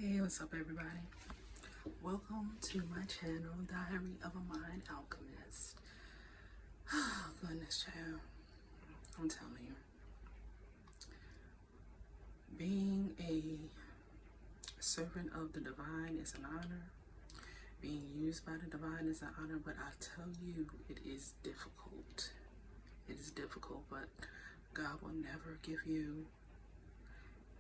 Hey, what's up everybody? Welcome to my channel, Diary of a Mind Alchemist. Oh, goodness, child. I'm telling you. Being a servant of the divine is an honor. Being used by the divine is an honor, but I tell you, it is difficult. It is difficult, but God will never give you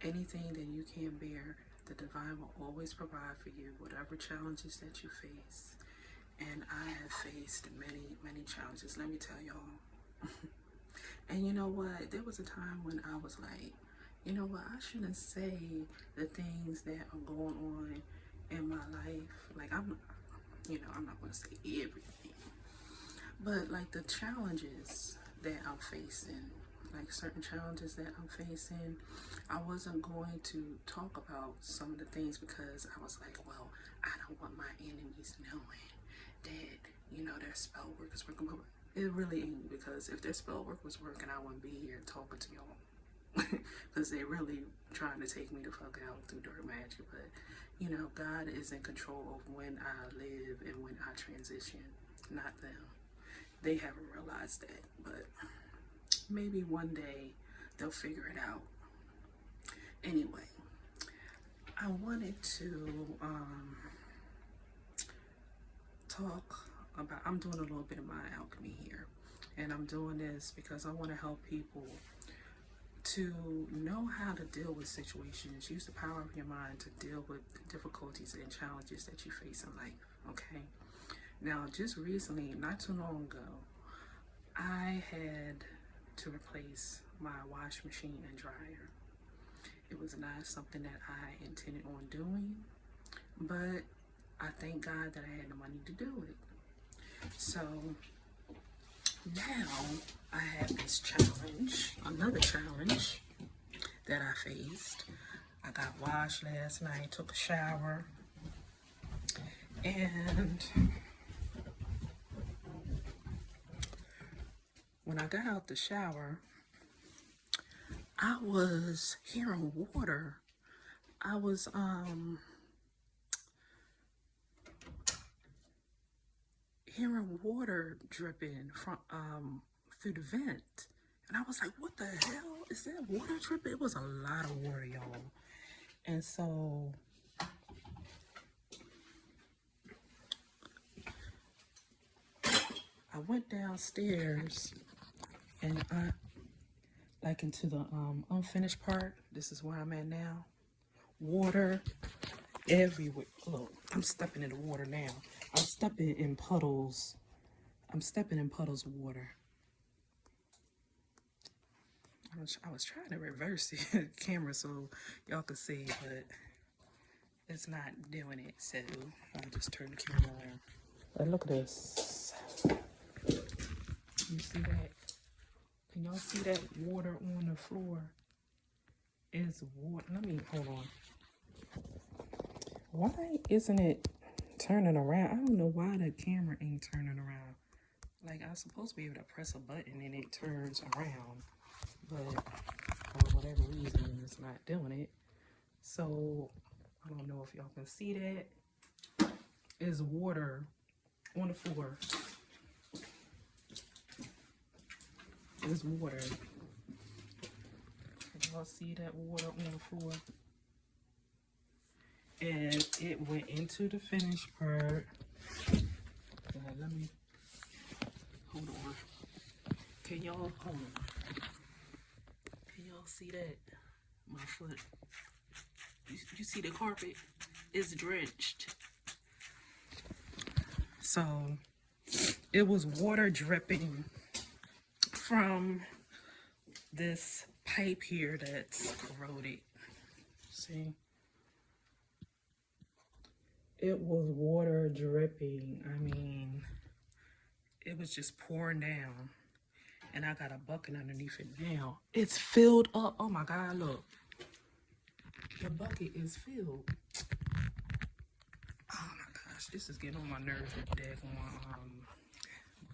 anything that you can't bear. The divine will always provide for you whatever challenges that you face. And I have faced many challenges, let me tell y'all. And you know what? There was a time when I was like, you know what? I shouldn't say the things that are going on in my life. Like, I'm not going to say everything. But like the challenges that I'm facing, like certain challenges that I'm facing, I wasn't going to talk about some of the things because I was like, well, I don't want my enemies knowing that, their spell work is working. But it really ain't, because if their spell work was working, I wouldn't be here talking to y'all. Because they really trying to take me the fuck out through dark magic. But, God is in control of when I live and when I transition, not them. They haven't realized that, but maybe one day they'll figure it out. Anyway, I wanted to talk about, I'm doing a little bit of my alchemy here, and I'm doing this because I want to help people to know how to deal with situations. Use the power of your mind to deal with the difficulties and challenges that you face in life, okay? Now, just recently, not too long ago, I had to replace my wash machine and dryer. It was not something that I intended on doing, but I thank God that I had the money to do it. So now I have this challenge, another challenge that I faced. I got washed last night, took a shower, and when I got out the shower, I was hearing water. I was hearing water dripping from through the vent. And I was like, what the hell? Is that water dripping? It was a lot of water, y'all. And so I went downstairs and I like into the unfinished part. This is where I'm at now. Water everywhere. Look, I'm stepping in the water now. I'm stepping in puddles. I'm stepping in puddles of water. I was trying to reverse the camera so y'all could see, but it's not doing it. So I'll just turn the camera around. But look at this. You see that? Can y'all see that water on the floor? It's water. Let me, hold on. Why isn't it turning around? I don't know why the camera ain't turning around. Like, I'm supposed to be able to press a button and it turns around, but for whatever reason, it's not doing it. So, I don't know if y'all can see that. There's water on the floor. There's water. Can y'all see that water on the floor? And it went into the finished part. Let me, hold on. Can y'all, hold on. Can y'all see that? My foot. You see the carpet? It's drenched. So, it was water dripping from this pipe here that's corroded. See? It was water dripping. I mean, it was just pouring down. And I got a bucket underneath it now. It's filled up. Oh my God, look. The bucket is filled. Oh my gosh, this is getting on my nerves with the daggone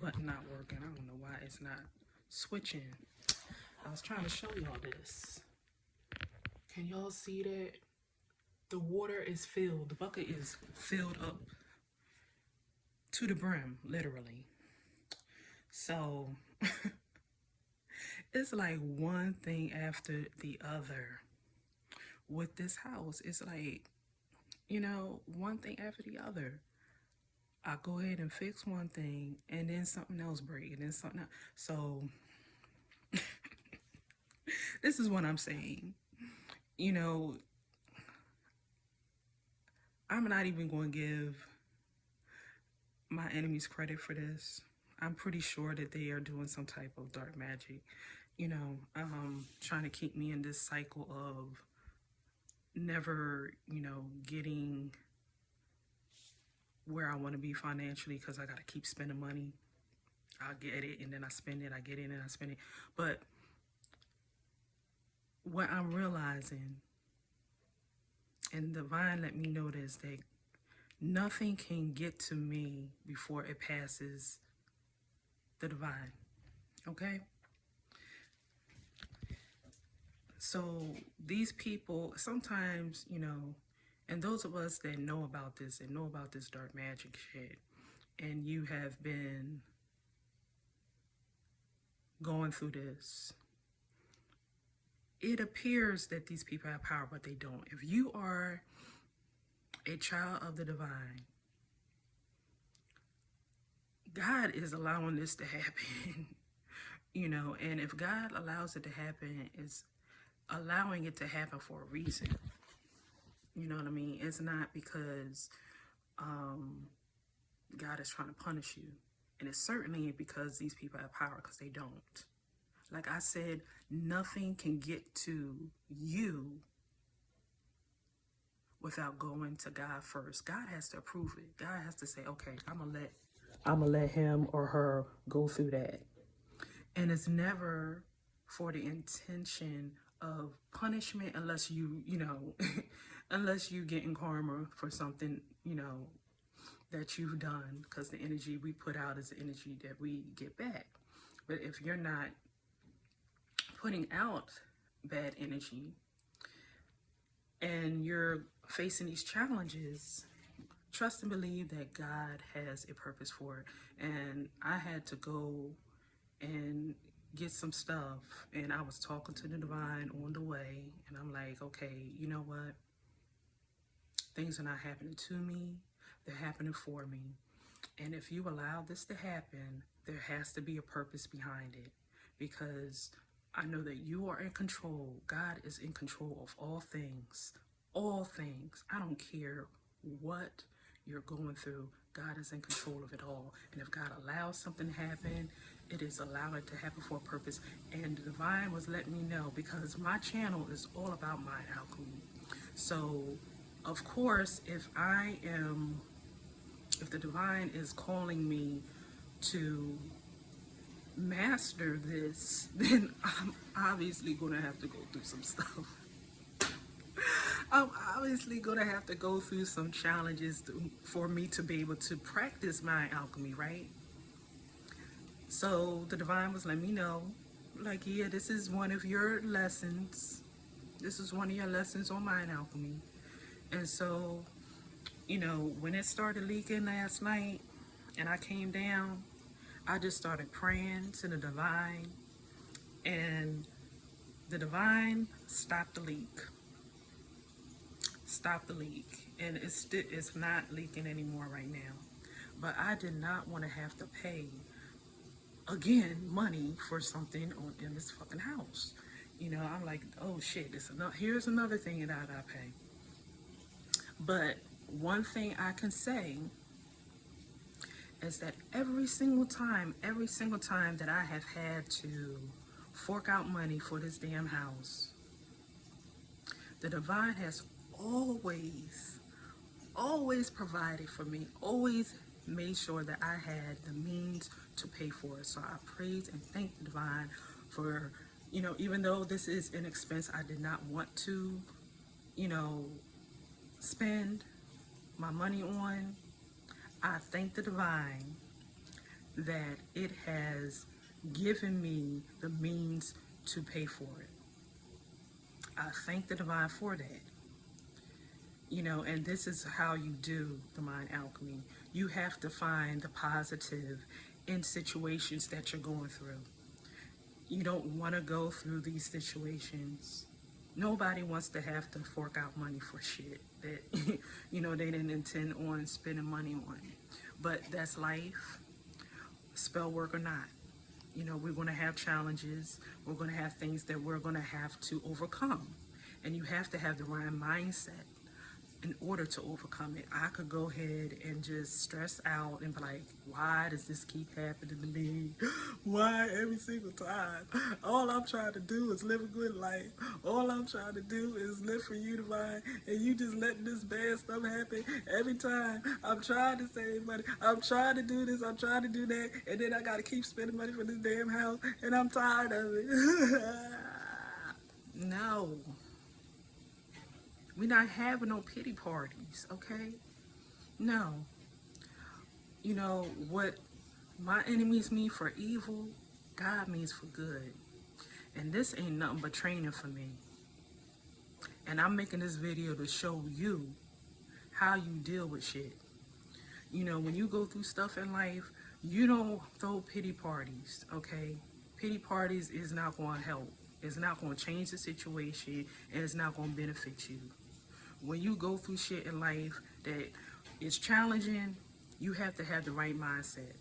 button not working. I don't know why it's not switching. I was trying to show y'all this. Can y'all see that? The water is filled, the bucket is filled up to the brim, literally. So it's like one thing after the other with this house. It's like, one thing after the other. I go ahead and fix one thing and then something else break and then something else. So this is what I'm saying. I'm not even going to give my enemies credit for this. I'm pretty sure that they are doing some type of dark magic, trying to keep me in this cycle of never, getting where I want to be financially because I got to keep spending money. I get it and then I spend it. I get it and I spend it. But what I'm realizing, and divine let me know this, that nothing can get to me before it passes the divine. Okay? So these people, sometimes, and those of us that know about this and know about this dark magic shit, and you have been going through this, it appears that these people have power, but they don't. If you are a child of the divine, God is allowing this to happen, and if God allows it to happen, it's allowing it to happen for a reason. You know what I mean? It's not because God is trying to punish you. And it's certainly because these people have power, because they don't. Like I said, nothing can get to you without going to God first. God has to approve it. God has to say, okay, I'm gonna let him or her go through that. And it's never for the intention of punishment unless unless you get in karma for something, that you've done, because the energy we put out is the energy that we get back. But if you're not putting out bad energy and you're facing these challenges, trust and believe that God has a purpose for it. And I had to go and get some stuff, and I was talking to the divine on the way, and I'm like, okay, you know what? Things are not happening to me, they're happening for me. And if you allow this to happen, there has to be a purpose behind it, because I know that you are in control. God is in control of all things. All things. I don't care what you're going through. God is in control of it all. And if God allows something to happen, it is allowed it to happen for a purpose. And the divine was letting me know, because my channel is all about mind alchemy. So, of course, if the divine is calling me to master this, then I'm obviously going to have to go through some stuff. I'm obviously going to have to go through some challenges for me to be able to practice my alchemy, right? So the divine was letting me know, like, yeah, this is one of your lessons. This is one of your lessons on mind alchemy. And so, when it started leaking last night and I came down, I just started praying to the divine, and the divine stopped the leak. Stop the leak. And it's not leaking anymore right now. But I did not want to have to pay, again, money for something in this fucking house. I'm like, oh shit, here's another thing that I gotta pay. But one thing I can say is that every single time that I have had to fork out money for this damn house, the divine has always provided for me, always made sure that I had the means to pay for it. So I praise and thank the divine for, even though this is an expense I did not want to, spend my money on, I thank the divine that it has given me the means to pay for it. I thank the divine for that. And this is how you do the mind alchemy. You have to find the positive in situations that you're going through. You don't want to go through these situations. Nobody wants to have to fork out money for shit that they didn't intend on spending money on. But that's life, spell work or not. We're going to have challenges. We're going to have things that we're going to have to overcome. And you have to have the right mindset in order to overcome it. I could go ahead and just stress out and be like, why does this keep happening to me? Why every single time? All I'm trying to do is live a good life. All I'm trying to do is live for you, divine, and you just letting this bad stuff happen every time. I'm trying to save money. I'm trying to do this. I'm trying to do that. And then I got to keep spending money for this damn house, and I'm tired of it. No. We're not having no pity parties, okay? No. What my enemies mean for evil, God means for good. And this ain't nothing but training for me. And I'm making this video to show you how you deal with shit. When you go through stuff in life, you don't throw pity parties, okay? Pity parties is not going to help. It's not going to change the situation, and it's not going to benefit you. When you go through shit in life that is challenging, you have to have the right mindset.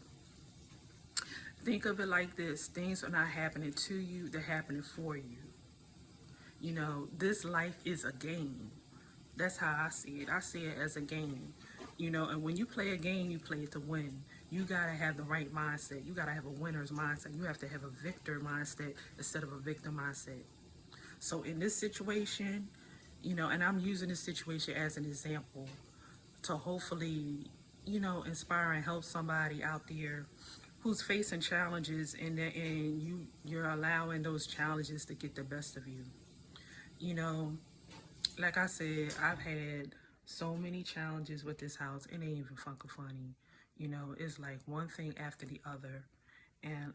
Think of it like this. Things are not happening to you, they're happening for you. This life is a game. That's how I see it. I see it as a game. And when you play a game, you play it to win. You got to have the right mindset. You got to have a winner's mindset. You have to have a victor mindset instead of a victim mindset. So in this situation, and I'm using this situation as an example to hopefully, inspire and help somebody out there who's facing challenges, and you're allowing those challenges to get the best of you. Like I said, I've had so many challenges with this house. It ain't even fucking funny. It's like one thing after the other. And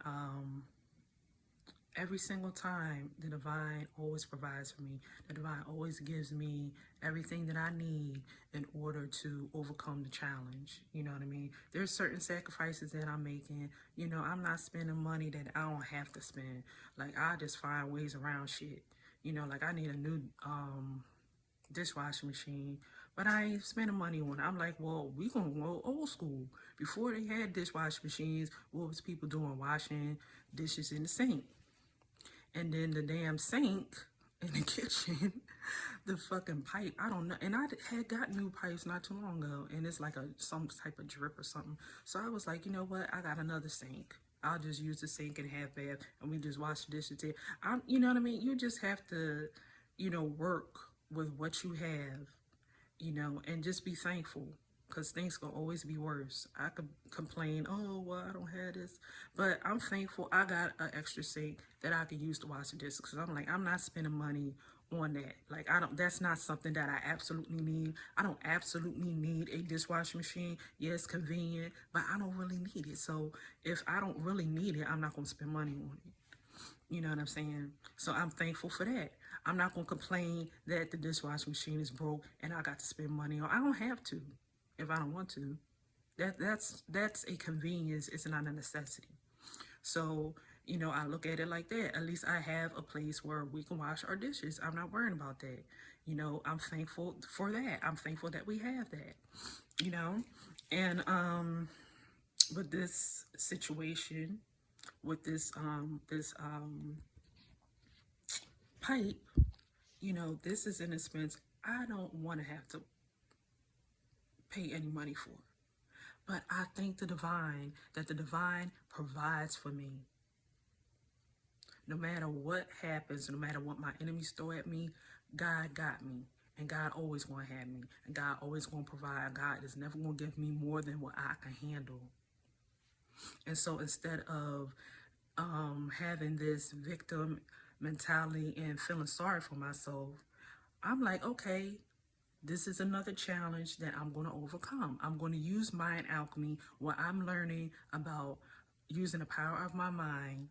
every single time, the divine always provides for me. The divine always gives me everything that I need in order to overcome the challenge. You know what I mean? There's certain sacrifices that I'm making. I'm not spending money that I don't have to spend. Like, I just find ways around shit. Like I need a new dishwashing machine, but I ain't spending money on it. I'm like, well, we gonna go old school. Before they had dishwashing machines, what was people doing? Washing dishes in the sink. And then the damn sink in the kitchen, the fucking pipe, I don't know. And I had got new pipes not too long ago, and it's like some type of drip or something. So I was like, you know what? I got another sink. I'll just use the sink and half bath, and we just wash the dishes here. You know what I mean? You just have to, work with what you have, and just be thankful, because things can always be worse. I could complain, oh, well, I don't have this, but I'm thankful I got an extra sink that I could use to wash the dishes, because I'm like, I'm not spending money on that. Like, that's not something that I absolutely need. I don't absolutely need a dishwashing machine. Yeah, it's convenient, but I don't really need it. So if I don't really need it, I'm not going to spend money on it. You know what I'm saying? So I'm thankful for that. I'm not going to complain that the dishwashing machine is broke and I got to spend money on. I don't have to if I don't want to. That's a convenience. It's not a necessity. So, I look at it like that. At least I have a place where we can wash our dishes. I'm not worrying about that. I'm thankful for that. I'm thankful that we have that, and with this situation, with this pipe, this is an expense I don't want to have to pay any money for. But I thank the divine that the divine provides for me. No matter what happens, no matter what my enemies throw at me, God got me. And God always going to have me. And God always going to provide. God is never going to give me more than what I can handle. And so instead of having this victim mentality and feeling sorry for myself, I'm like, okay, this is another challenge that I'm going to overcome. I'm going to use mind alchemy, where I'm learning about using the power of my mind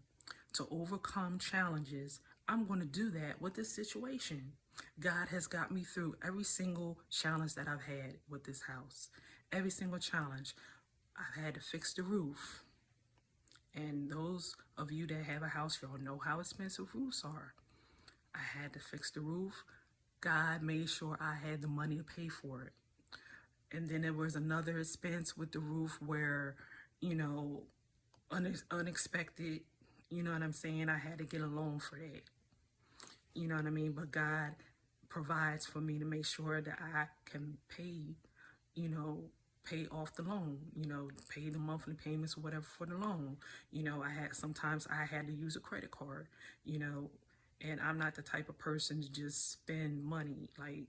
to overcome challenges. I'm going to do that with this situation. God has got me through every single challenge that I've had with this house. Every single challenge. I've had to fix the roof. And those of you that have a house, y'all know how expensive roofs are. I had to fix the roof. God made sure I had the money to pay for it. And then there was another expense with the roof where, you know, unexpected, you know what I'm saying? I had to get a loan for that. You know what I mean? But God provides for me to make sure that I can pay, you know, pay off the loan, you know, pay the monthly payments or whatever for the loan. You know, sometimes I had to use a credit card, you know, and I'm not the type of person to just spend money. Like,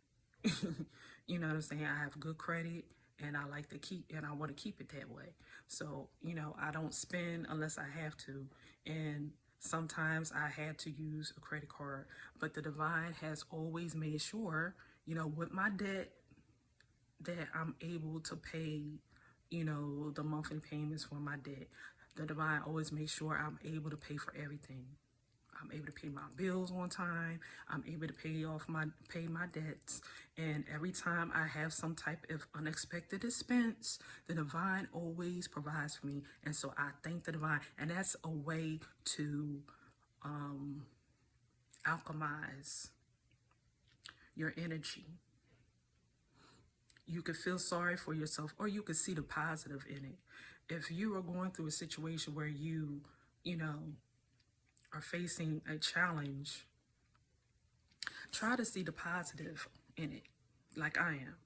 you know what I'm saying? I have good credit and I like to keep, and I want to keep it that way. So, you know, I don't spend unless I have to. And sometimes I had to use a credit card, but the divine has always made sure, you know, with my debt, that I'm able to pay, you know, the monthly payments for my debt. The divine always makes sure I'm able to pay for everything. I'm able to pay my bills on time. I'm able to pay my debts. And every time I have some type of unexpected expense, the divine always provides for me. And so I thank the divine. And that's a way to alchemize your energy. You could feel sorry for yourself, or you could see the positive in it. If you are going through a situation where you know, are facing a challenge, try to see the positive in it, like I am.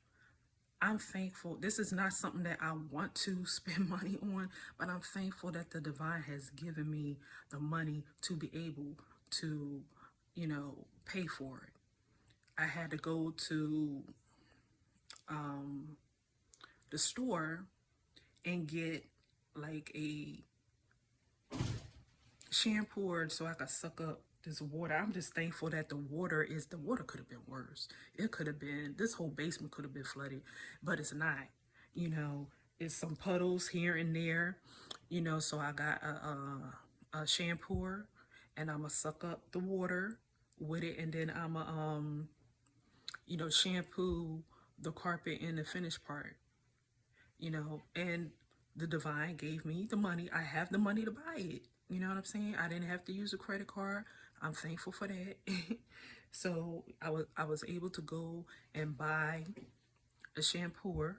I'm thankful. This is not something that I want to spend money on, but I'm thankful that the divine has given me the money to be able to, you know, pay for it. I had to go to the store and get like a shampoo so I could suck up this water. I'm just thankful that the water could have been worse. It could have been, this whole basement could have been flooded, but it's not. You know, it's some puddles here and there, you know, so I got a shampoo and I'm gonna suck up the water with it, and then I'm gonna, you know, shampoo the carpet in the finished part, you know, and the divine gave me the money. I have the money to buy it. You know what I'm saying? I didn't have to use a credit card. I'm thankful for that. So I was able to go and buy a shampoo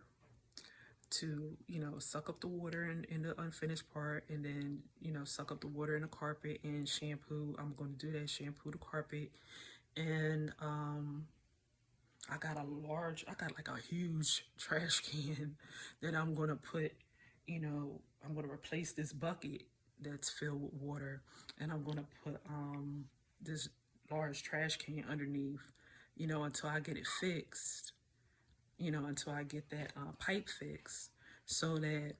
to, you know, suck up the water in the unfinished part, and then, you know, suck up the water in the carpet and shampoo. I'm going to do that, shampoo the carpet. And I got like a huge trash can that I'm going to put, you know, I'm going to replace this bucket that's filled with water, and I'm going to put this large trash can underneath, you know, until I get it fixed, you know, until I get that pipe fixed, so that,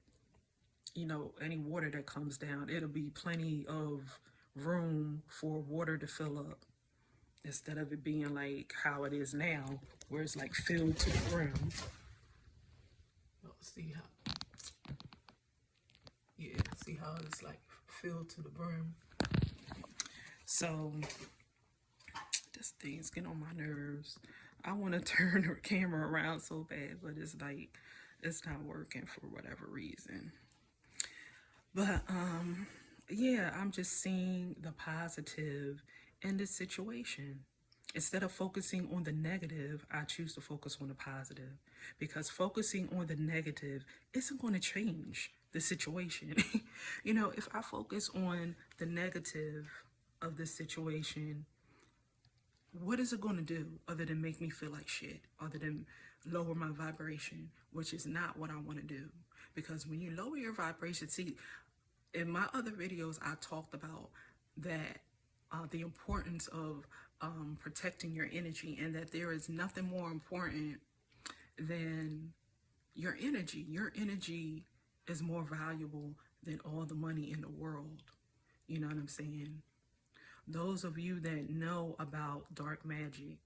you know, any water that comes down, it'll be plenty of room for water to fill up, instead of it being like how it is now, where it's like filled to the brim. See how it's like filled to the brim. So this thing's getting on my nerves. I want to turn the camera around so bad, but it's like, it's not working for whatever reason. But yeah, I'm just seeing the positive in this situation. Instead of focusing on the negative, I choose to focus on the positive, because focusing on the negative isn't going to change the situation. You know, if I focus on the negative of this situation, what is it going to do other than make me feel like shit, other than lower my vibration, which is not what I want to do. Because when you lower your vibration, see, in my other videos, I talked about that, the importance of protecting your energy, and that there is nothing more important than your energy. Your energy is more valuable than all the money in the world. You know what I'm saying? Those of you that know about dark magic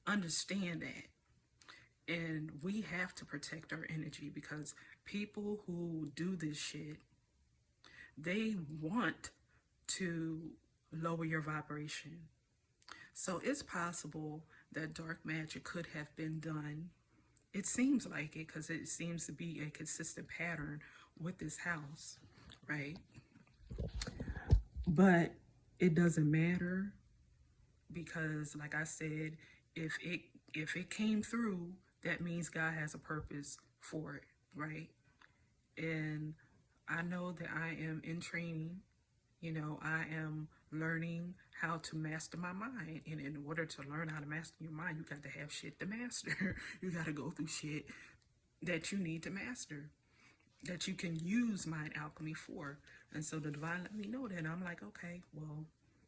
understand that. And we have to protect our energy, because people who do this shit, they want to lower your vibration. So it's possible that dark magic could have been done. It seems like it because it seems to be a consistent pattern with this house, right? But it doesn't matter because, like I said, if it came through, that means God has a purpose for it, right? And I know that I am in training. You know, I am learning how to master my mind. And in order to learn how to master your mind, you got to have shit to master. You got to go through shit that you need to master, that you can use mind alchemy for. And so the divine let me know that. And I'm like, okay, well,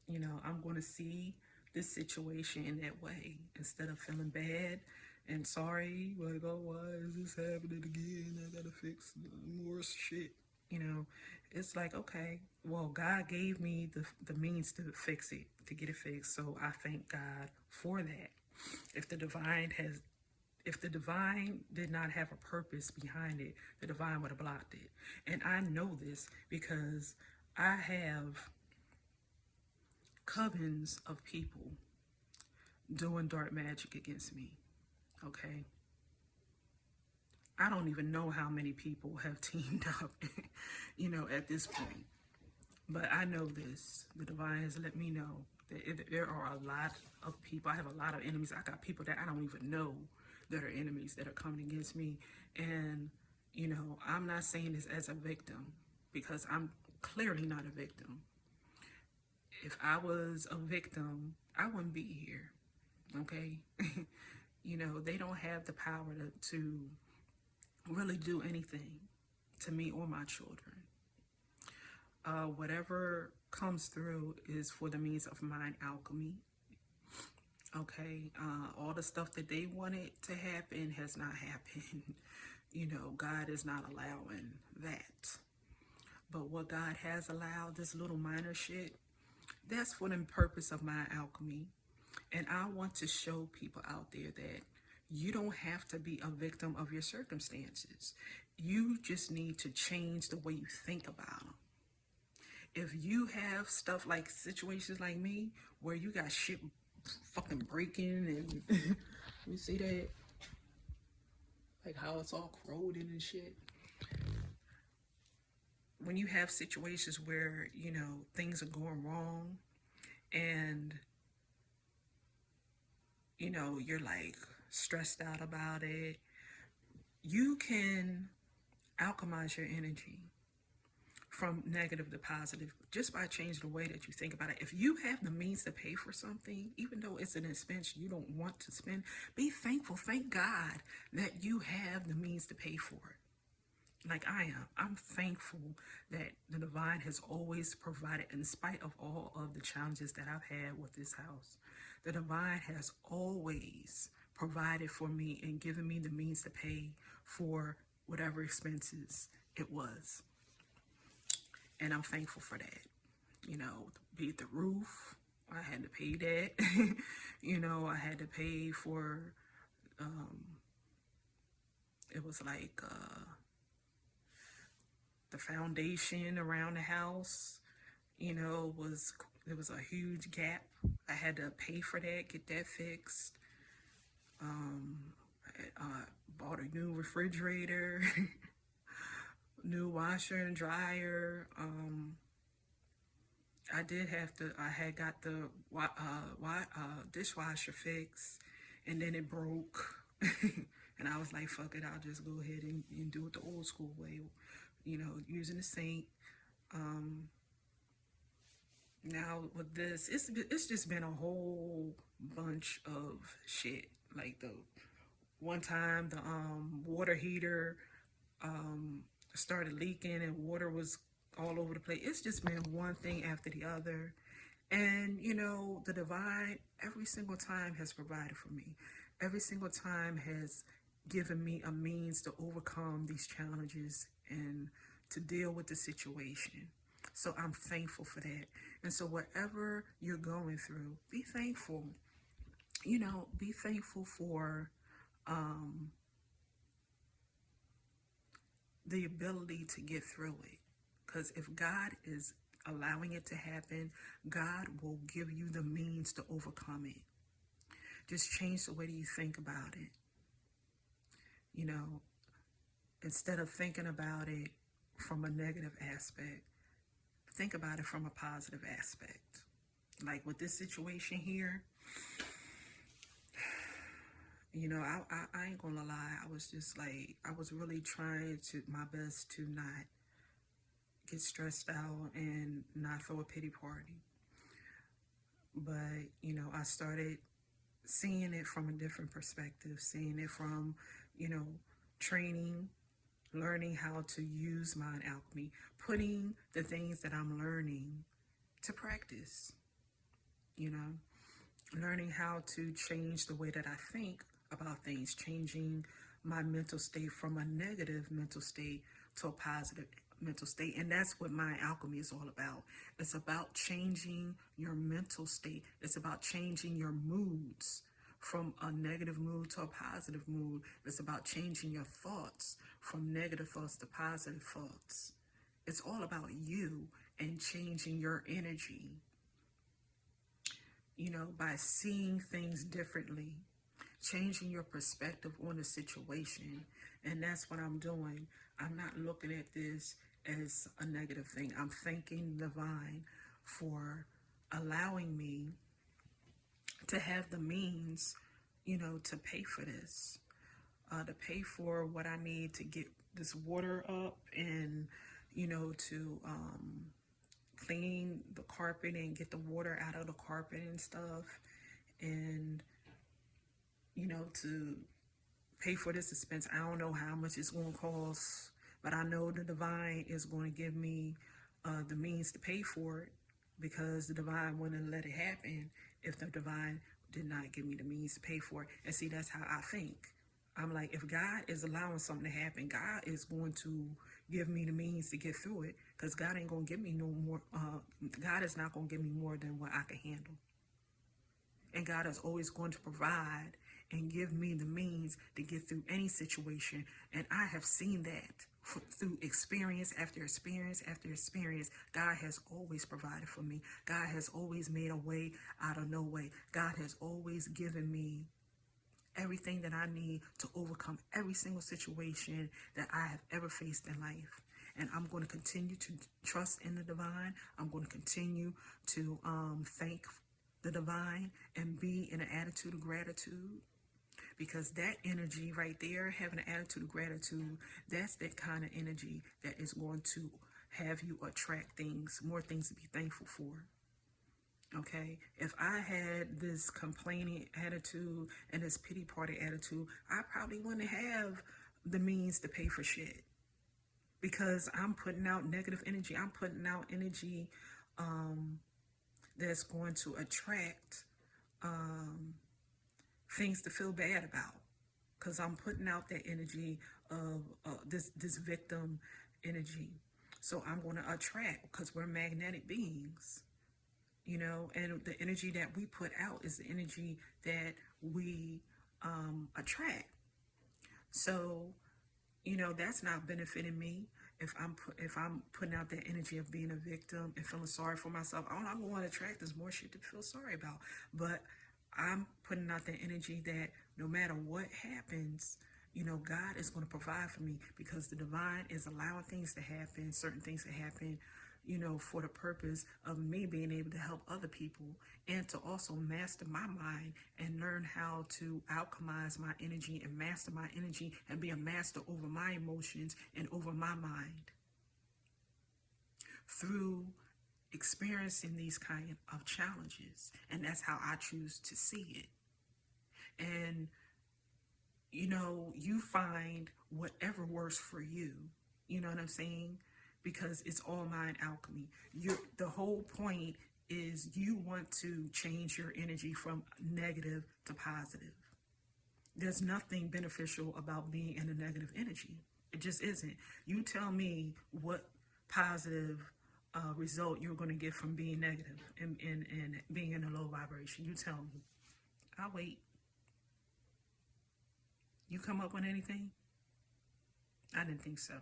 you know, I'm going to see this situation in that way instead of feeling bad and sorry, like, oh, why is this happening again? I got to fix more shit. You know, it's like, okay, well, God gave me the means to fix it, to get it fixed. So I thank God for that. If the divine did not have a purpose behind it, the divine would have blocked it. And I know this because I have covens of people doing dark magic against me. Okay. I don't even know how many people have teamed up, you know, at this point. But I know this. The divine has let me know that there are a lot of people. I have a lot of enemies. I got people that I don't even know that are enemies that are coming against me. And, you know, I'm not saying this as a victim because I'm clearly not a victim. If I was a victim, I wouldn't be here. Okay? You know, they don't have the power to really do anything to me or my children. Whatever comes through is for the means of mind alchemy. Okay, all the stuff that they wanted to happen has not happened. You know, God is not allowing that. But what God has allowed, this little minor shit, that's for the purpose of mind alchemy. And I want to show people out there that you don't have to be a victim of your circumstances. You just need to change the way you think about them. If you have stuff like situations like me, where you got shit fucking breaking and you see that? Like how it's all corroded and shit. When you have situations where, you know, things are going wrong and, you know, you're like stressed out about it, you can alchemize your energy from negative to positive just by changing the way that you think about it. If you have the means to pay for something, even though it's an expense you don't want to spend, be thankful. Thank God that you have the means to pay for it. Like I am. I'm thankful that the divine has always provided, in spite of all of the challenges that I've had with this house. The divine has always provided for me and given me the means to pay for whatever expenses it was. And I'm thankful for that. You know, be it the roof, I had to pay that. You know, I had to pay for, it was like the foundation around the house, you know, there was a huge gap. I had to pay for that, get that fixed. I bought a new refrigerator. New washer and dryer. I had got the dishwasher fixed, and then it broke. And I was like, fuck it, I'll just go ahead and do it the old school way, you know, using the sink. Now with this, it's just been a whole bunch of shit. Like the one time the water heater started leaking and water was all over the place. It's just been one thing after the other. And, you know, the divine every single time has provided for me. Every single time has given me a means to overcome these challenges and to deal with the situation. So I'm thankful for that. And so whatever you're going through, be thankful. You know, be thankful for the ability to get through it. Because if God is allowing it to happen, God will give you the means to overcome it. Just change the way that you think about it. You know, instead of thinking about it from a negative aspect, think about it from a positive aspect. Like with this situation here, you know, I ain't gonna lie. I was just like, I was really trying to my best to not get stressed out and not throw a pity party. But, you know, I started seeing it from a different perspective, seeing it from, you know, training, learning how to use mind alchemy, putting the things that I'm learning to practice, you know, learning how to change the way that I think about things, changing my mental state from a negative mental state to a positive mental state. And that's what mind alchemy is all about. It's about changing your mental state. It's about changing your moods from a negative mood to a positive mood. It's about changing your thoughts from negative thoughts to positive thoughts. It's all about you and changing your energy, you know, by seeing things differently, changing your perspective on the situation. And that's what I'm doing. I'm not looking at this as a negative thing. I'm thanking divine for allowing me to have the means, you know, to pay for this, to pay for what I need to get this water up and, you know, to clean the carpet and get the water out of the carpet and stuff. And, you know, to pay for this expense. I don't know how much it's going to cost, but I know the divine is going to give me the means to pay for it, because the divine wouldn't let it happen if the divine did not give me the means to pay for it. And see, that's how I think. I'm like, if God is allowing something to happen, God is going to give me the means to get through it, because God ain't going to give me no more. God is not going to give me more than what I can handle. And God is always going to provide and give me the means to get through any situation. And I have seen that through experience after experience after experience. God has always provided for me. God has always made a way out of no way. God has always given me everything that I need to overcome every single situation that I have ever faced in life. And I'm going to continue to trust in the divine. I'm going to continue to thank the divine and be in an attitude of gratitude, because that energy right there, having an attitude of gratitude, that's that kind of energy that is going to have you attract things, more things to be thankful for. Okay, if I had this complaining attitude and this pity party attitude, I probably wouldn't have the means to pay for shit, because I'm putting out negative energy. I'm putting out energy that's going to attract things to feel bad about, because I'm putting out that energy of this victim energy. So I'm going to attract, because we're magnetic beings. You know, and the energy that we put out is the energy that we attract. So, you know, that's not benefiting me. If I'm putting out that energy of being a victim and feeling sorry for myself, all I'm going to attract is more shit to feel sorry about. But I'm putting out that energy that no matter what happens, you know, God is going to provide for me, because the divine is allowing things to happen, certain things to happen, you know, for the purpose of me being able to help other people, and to also master my mind and learn how to alchemize my energy and master my energy and be a master over my emotions and over my mind through experiencing these kind of challenges. And that's how I choose to see it. And, you know, you find whatever works for you. You know what I'm saying? Because it's all mind alchemy. The whole point is you want to change your energy from negative to positive. There's nothing beneficial about being in a negative energy. It just isn't. You tell me what positive result you're going to get from being negative and being in a low vibration. You tell me. I'll wait. You come up with anything? I didn't think so.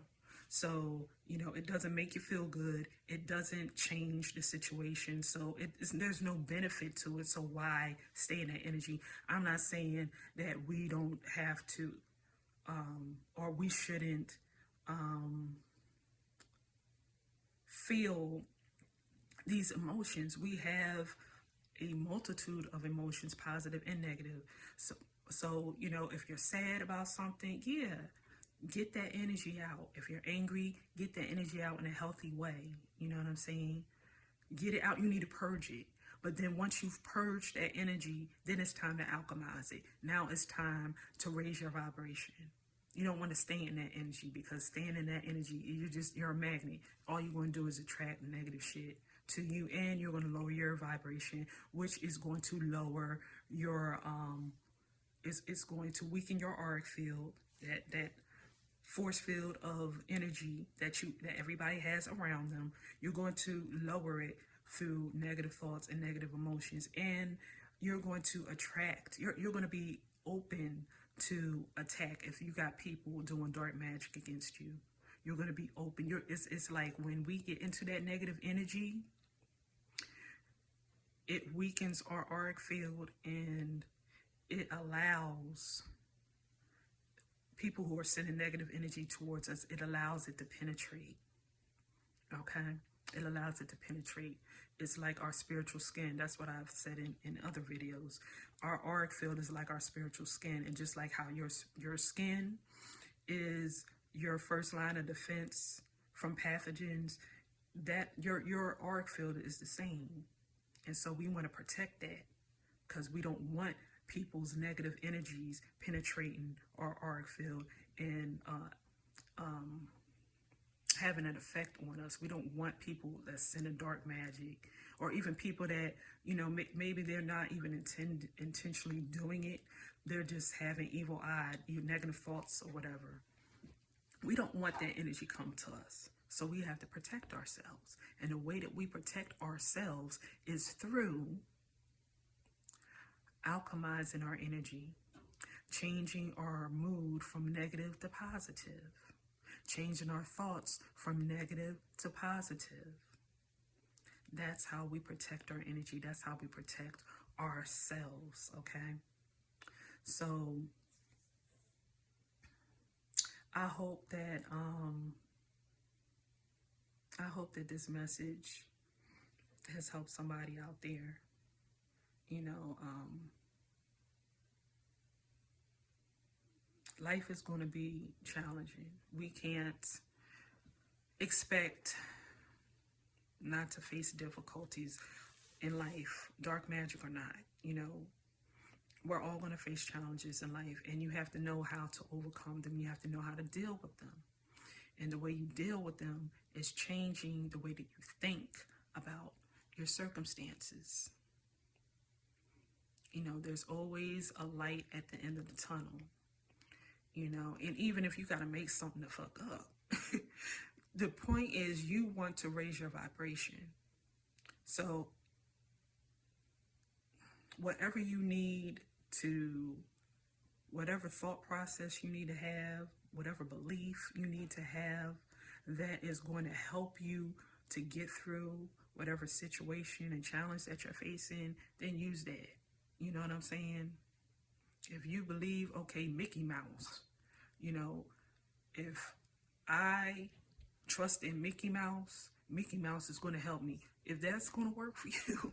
So, you know, it doesn't make you feel good. It doesn't change the situation. So there's no benefit to it. So why stay in that energy? I'm not saying that we don't have to, or we shouldn't feel these emotions. We have a multitude of emotions, positive and negative. So you know, if you're sad about something, yeah, get that energy out. If you're angry, get that energy out in a healthy way. You know what I'm saying? Get it out. You need to purge it. But then once you've purged that energy, then it's time to alchemize it. Now it's time to raise your vibration. You don't want to stay in that energy, because staying in that energy, you're a magnet. All you're going to do is attract negative shit to you, and you're going to lower your vibration, which is going to lower your it's going to weaken your auric field, that force field of energy that everybody has around them. You're going to lower it through negative thoughts and negative emotions, and you're going to attract, you're going to be open to attack. If you got people doing dark magic against you, you're going to be open. It's like when we get into that negative energy, it weakens our auric field, and it allows people who are sending negative energy towards us, it allows it to penetrate. Okay? It allows it to penetrate. It's like our spiritual skin. That's what I've said in other videos. Our auric field is like our spiritual skin. And just like how your skin is your first line of defense from pathogens, that your auric field is the same. And so we want to protect that, because we don't want people's negative energies penetrating our auric field and having an effect on us. We don't want people that sending dark magic, or even people that, you know, maybe they're not even intentionally doing it. They're just having evil eye, negative thoughts or whatever. We don't want that energy come to us. So we have to protect ourselves. And the way that we protect ourselves is through alchemizing our energy, changing our mood from negative to positive, changing our thoughts from negative to positive. That's how we protect our energy. That's how we protect ourselves, okay? So I hope that this message has helped somebody out there. You know, life is going to be challenging. We can't expect not to face difficulties in life, dark magic or not. You know, we're all going to face challenges in life, and you have to know how to overcome them. You have to know how to deal with them. And the way you deal with them is changing the way that you think about your circumstances. You know, there's always a light at the end of the tunnel. You know, and even if you got to make something to fuck up, the point is you want to raise your vibration. So whatever you need to, whatever thought process you need to have, whatever belief you need to have that is going to help you to get through whatever situation and challenge that you're facing, then use that. You know what I'm saying? If you believe, okay, Mickey Mouse, you know, if I trust in Mickey Mouse is going to help me. If that's going to work for you,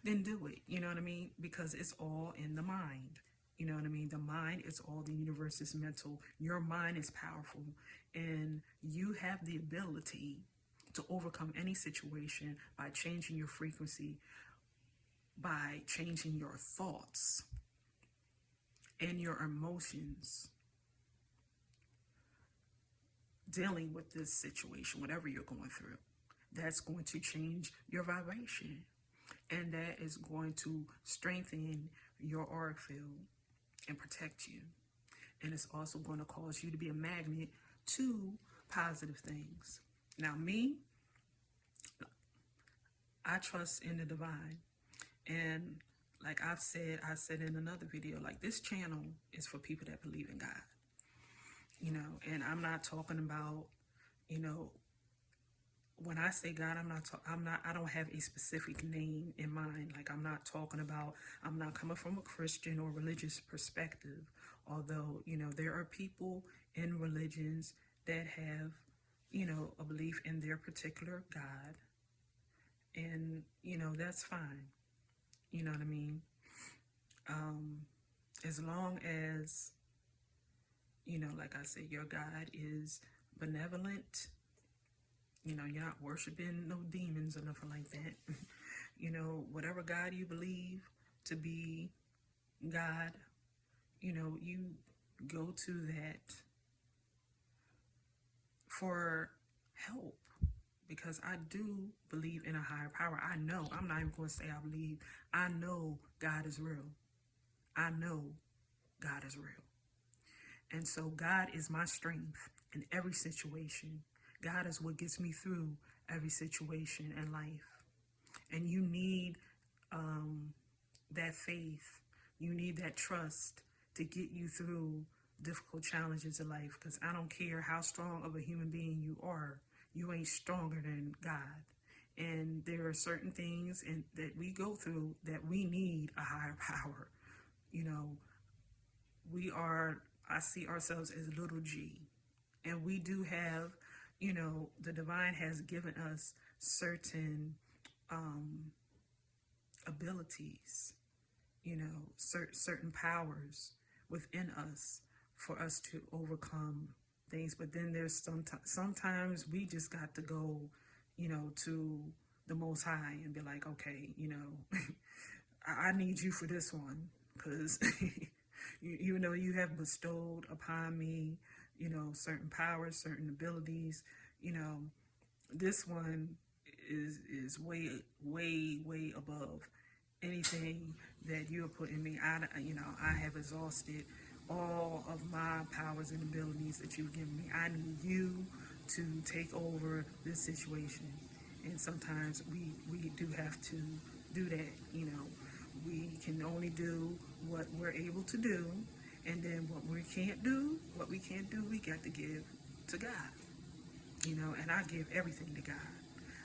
then do it. You know what I mean? Because it's all in the mind. You know what I mean? The mind is all, the universe is mental. Your mind is powerful, and you have the ability to overcome any situation by changing your frequency, by changing your thoughts and your emotions, dealing with this situation, whatever you're going through. That's going to change your vibration, and that is going to strengthen your auric field and protect you. And it's also going to cause you to be a magnet to positive things. Now, me, I trust in the divine. And like I said in another video, like, this channel is for people that believe in God. You know, and I'm not talking about You know, when I say God, I don't have a specific name in mind. Like, I'm not talking about, I'm not coming from a Christian or religious perspective. Although, you know, there are people in religions that have, you know, a belief in their particular God. And, you know, that's fine. You know what I mean? As long as, you know, like I said, your God is benevolent. You know, you're not worshiping no demons or nothing like that. You know, whatever God you believe to be God, you know, you go to that for help. Because I do believe in a higher power. I know, I'm not even going to say I believe. I know God is real. I know God is real. And so God is my strength in every situation. God is what gets me through every situation in life. And you need that faith. You need that trust to get you through difficult challenges in life. Because I don't care how strong of a human being you are, you ain't stronger than God. And there are certain things that we go through that we need a higher power. You know, I see ourselves as little g. And we do have, you know, the divine has given us certain abilities, you know, certain powers within us for us to overcome things. But then there's sometimes we just got to go, you know, to the Most High and be like, okay, you know, I need you for this one, because you know, you have bestowed upon me, you know, certain powers, certain abilities. You know, this one is way above anything that you have put in me. I have exhausted all of my powers and abilities that you've given me. I need you to take over this situation. And sometimes we do have to do that. You know, we can only do what we're able to do, and then what we can't do, we got to give to God. You know, and I give everything to God.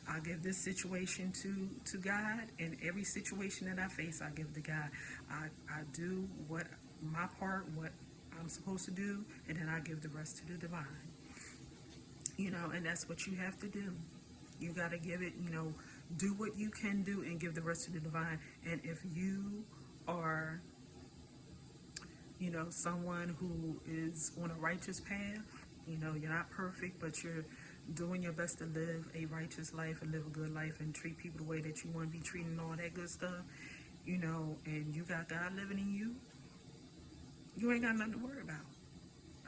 I give this situation to God, and every situation that I face, I give to God. I do what my part, what I'm supposed to do, and then I give the rest to the divine. You know, and that's what you have to do. You got to give it, you know, do what you can do and give the rest to the divine. And if you are, you know, someone who is on a righteous path, you know, you're not perfect, but you're doing your best to live a righteous life and live a good life and treat people the way that you want to be treated and all that good stuff, you know, and you got God living in you, you ain't got nothing to worry about.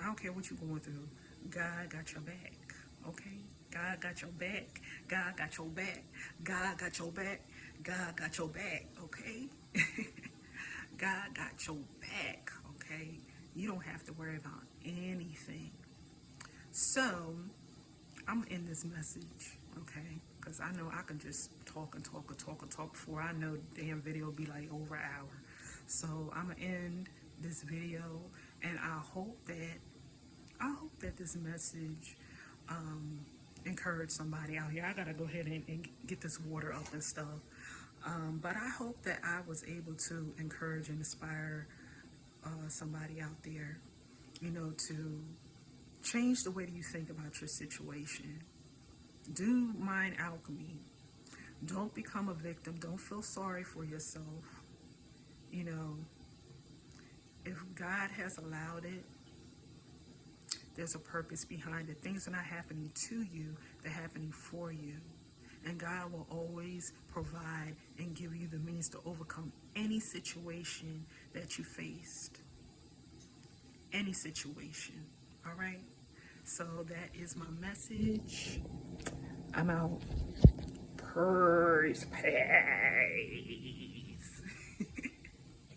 I don't care what you're going through. God got your back, okay? God got your back. God got your back. God got your back. God got your back, okay? God got your back, okay? You don't have to worry about anything. So, I'm in this message, okay? Because I know I can just talk before I know the damn video will be like over an hour. So I'm going to end this video, and I hope that this message encourage somebody out here. I got to go ahead and get this water up and stuff. But I hope that I was able to encourage and inspire somebody out there, you know, to change the way that you think about your situation. Do mind alchemy. Don't become a victim. Don't feel sorry for yourself. You know, if God has allowed it, there's a purpose behind it. Things are not happening to you, they're happening for you. And God will always provide and give you the means to overcome any situation that you faced. Any situation. All right? So that is my message. I'm out. Peace.